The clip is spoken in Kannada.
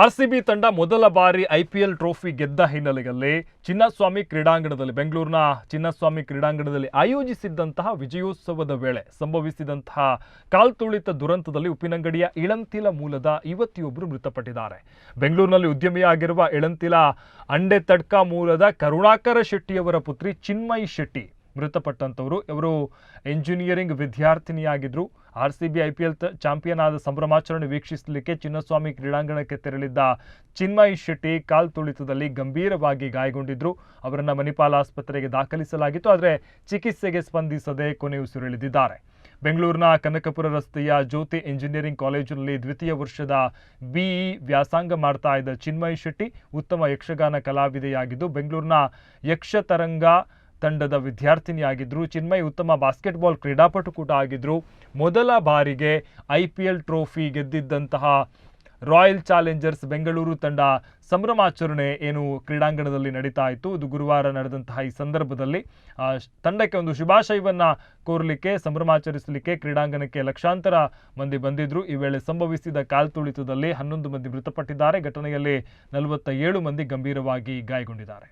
ಆರ್ಸಿಬಿ ತಂಡ ಮೊದಲ ಬಾರಿ ಐಪಿಎಲ್ ಟ್ರೋಫಿ ಗೆದ್ದ ಹಿನ್ನೆಲೆಯಲ್ಲಿ ಚಿನ್ನಸ್ವಾಮಿ ಕ್ರೀಡಾಂಗಣದಲ್ಲಿ ಬೆಂಗಳೂರಿನ ಚಿನ್ನಸ್ವಾಮಿ ಕ್ರೀಡಾಂಗಣದಲ್ಲಿ ಆಯೋಜಿಸಿದ್ದಂತಹ ವಿಜಯೋತ್ಸವದ ವೇಳೆ ಸಂಭವಿಸಿದಂತಹ ಕಾಲ್ತುಳಿತ ದುರಂತದಲ್ಲಿ ಉಪ್ಪಿನಂಗಡಿಯ ಇಳಂತಿಲ ಮೂಲದ ಯುವತಿಯೊಬ್ಬರು ಮೃತಪಟ್ಟಿದ್ದಾರೆ. ಬೆಂಗಳೂರಿನಲ್ಲಿ ಉದ್ಯಮಿಯಾಗಿರುವ ಇಳಂತಿಲ ಅಂಡೆ ತಡ್ಕ ಮೂಲದ ಕರುಣಾಕರ ಶೆಟ್ಟಿಯವರ ಪುತ್ರಿ ಚಿನ್ಮಯಿ ಶೆಟ್ಟಿ ಮೃತಪಟ್ಟಂತವರು. ಇವರು ಎಂಜಿನಿಯರಿಂಗ್ ವಿದ್ಯಾರ್ಥಿನಿಯಾಗಿದ್ದರು. ಆರ್ಸಿಬಿ ಐಪಿಎಲ್ ಚಾಂಪಿಯನ್ ಆದ ಸಂಭ್ರಮಾಚರಣೆ ವೀಕ್ಷಿಸಲಿಕ್ಕೆ ಚಿನ್ನಸ್ವಾಮಿ ಕ್ರೀಡಾಂಗಣಕ್ಕೆ ತೆರಳಿದ್ದ ಚಿನ್ಮಯಿ ಶೆಟ್ಟಿ ಕಾಲ್ತುಳಿತದಲ್ಲಿ ಗಂಭೀರವಾಗಿ ಗಾಯಗೊಂಡಿದ್ದರು. ಅವರನ್ನು ಮಣಿಪಾಲ್ ಆಸ್ಪತ್ರೆಗೆ ದಾಖಲಿಸಲಾಗಿತ್ತು. ಆದರೆ ಚಿಕಿತ್ಸೆಗೆ ಸ್ಪಂದಿಸದೆ ಕೊನೆಯುಸಿರೆಳೆದಿದ್ದಾರೆ. ಬೆಂಗಳೂರಿನ ಕನಕಪುರ ರಸ್ತೆಯ ಜ್ಯೋತಿ ಎಂಜಿನಿಯರಿಂಗ್ ಕಾಲೇಜಿನಲ್ಲಿ ದ್ವಿತೀಯ ವರ್ಷದ ಬಿಇ ವ್ಯಾಸಂಗ ಮಾಡ್ತಾ ಇದ್ದ ಚಿನ್ಮಯಿ ಶೆಟ್ಟಿ ಉತ್ತಮ ಯಕ್ಷಗಾನ ಕಲಾವಿದೆಯಾಗಿದ್ದು ಬೆಂಗಳೂರಿನ ಯಕ್ಷತರಂಗ ತಂಡದ ವಿದ್ಯಾರ್ಥಿನಿಯಾಗಿದ್ದರು. ಚಿನ್ಮಯಿ ಉತ್ತಮ ಬಾಸ್ಕೆಟ್ಬಾಲ್ ಕ್ರೀಡಾಪಟು ಕೂಡ ಆಗಿದ್ದರು. ಮೊದಲ ಬಾರಿಗೆ ಐಪಿಎಲ್ ಟ್ರೋಫಿ ಗೆದ್ದಿದ್ದಂತಹ ರಾಯಲ್ ಚಾಲೆಂಜರ್ಸ್ ಬೆಂಗಳೂರು ತಂಡ ಸಂಭ್ರಮಾಚರಣೆ ಏನು ಕ್ರೀಡಾಂಗಣದಲ್ಲಿ ನಡೀತಾ ಇತ್ತು. ಇದು ಗುರುವಾರ ನಡೆದಂತಹ ಈ ಸಂದರ್ಭದಲ್ಲಿ ತಂಡಕ್ಕೆ ಒಂದು ಶುಭಾಶಯವನ್ನು ಕೋರಲಿಕ್ಕೆ ಸಂಭ್ರಮಾಚರಿಸಲಿಕ್ಕೆ ಕ್ರೀಡಾಂಗಣಕ್ಕೆ ಲಕ್ಷಾಂತರ ಮಂದಿ ಬಂದಿದ್ದರು. ಈ ವೇಳೆ ಸಂಭವಿಸಿದ ಕಾಲ್ತುಳಿತದಲ್ಲಿ 11 ಮಂದಿ ಮೃತಪಟ್ಟಿದ್ದಾರೆ. ಘಟನೆಯಲ್ಲಿ 47 ಮಂದಿ ಗಂಭೀರವಾಗಿ ಗಾಯಗೊಂಡಿದ್ದಾರೆ.